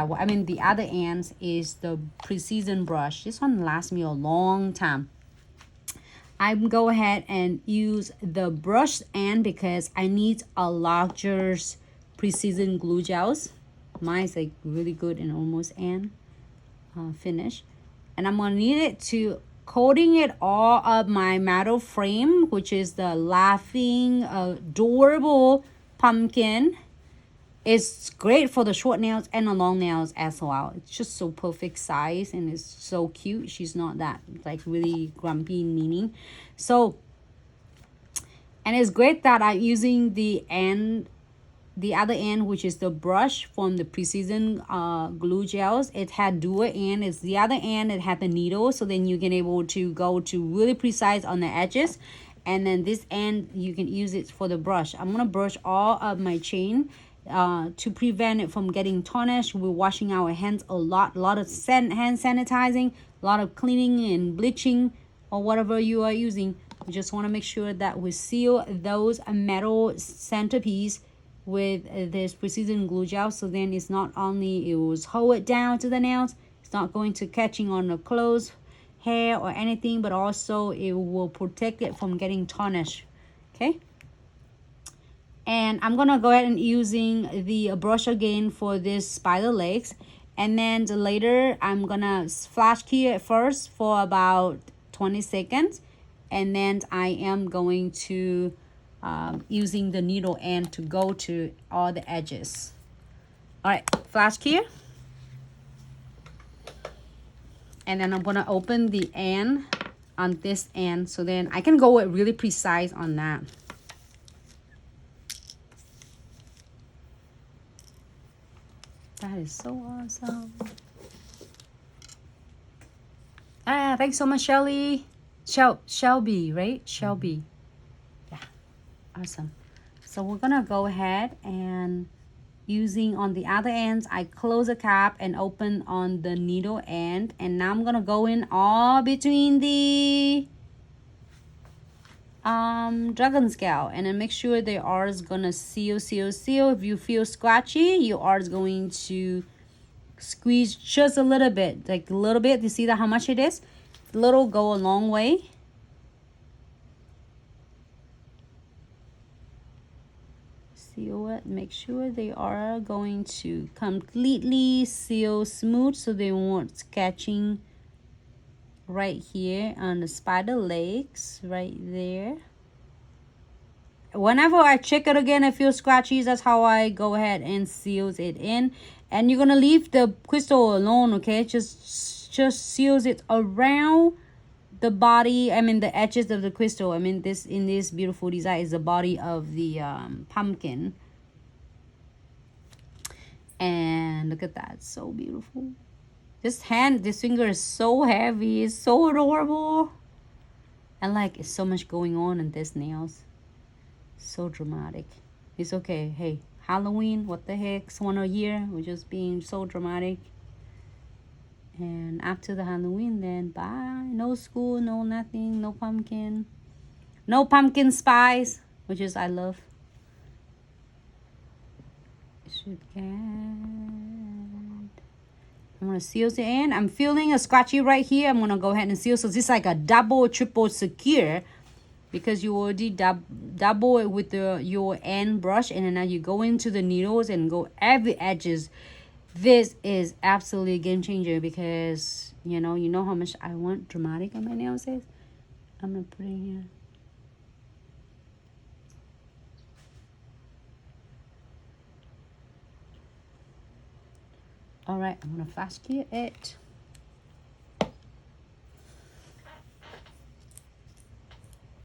towel. I mean, the other end is the Precision brush. This one lasts me a long time. I'm go ahead and use the brush end because I need a larger Precision glue gels. Mine's like really good and almost end finish. And I'm gonna need it to coating it all of my metal frame, which is the laughing adorable pumpkin. It's great for the short nails and the long nails as well. It's just so perfect size and it's so cute. She's not that like really grumpy and meaning. So, and it's great that I'm using the other end, which is the brush from the Precision glue gels. It had dual end. It's the other end. It had the needle, so then you can able to go to really precise on the edges. And then this end, you can use it for the brush. I'm gonna brush all of my chain to prevent it from getting tarnished. We're washing our hands a lot of hand sanitizing, a lot of cleaning and bleaching or whatever you are using. We just want to make sure that we seal those metal centerpiece with this Precision glue gel, so then it's not only it will hold it down to the nails, it's not going to catching on the clothes, hair or anything, but also it will protect it from getting tarnished. Okay, and I'm gonna go ahead and using the brush again for this spider legs, and then later I'm gonna flash key it first for about 20 seconds, and then I am going to using the needle end to go to all the edges. All right, flash key, and then I'm gonna open the end on this end, so then I can go really precise on that. That is so awesome. Thanks so much, Shelly. Shelby, right? Shelby. Yeah, awesome. So we're gonna go ahead and using on the other ends, I close the cap and open on the needle end, and now I'm gonna go in all between the dragon scale, and then make sure they are gonna seal. If you feel scratchy, you are going to squeeze just a little bit, like a little bit. You see that how much it is? Little go a long way. Seal it, make sure they are going to completely seal smooth so they won't catching right here on the spider legs right there. Whenever I check it again, I feel scratchy. That's how I go ahead and seals it in. And you're gonna leave the crystal alone, okay? Just seals it around the body. I mean the edges of the crystal. I mean this in this beautiful design is the body of the pumpkin. And look at that, so beautiful. This finger is so heavy. It's so adorable. And like it's so much going on in this nails. So dramatic. It's okay. Hey, Halloween, what the heck? It's one a year. We're just being so dramatic. And after the Halloween, then bye. No school, no nothing, no pumpkin. No pumpkin spice, which is I love. It should get. I'm gonna seal the end. I'm feeling a scratchy right here. I'm gonna go ahead and seal. So this is like a double, triple secure, because you already double it with your end brush, and then now you go into the needles and go every edges. This is absolutely a game changer because you know how much I want dramatic on my nails is. I'm gonna put it here. All right, I'm gonna fast key it.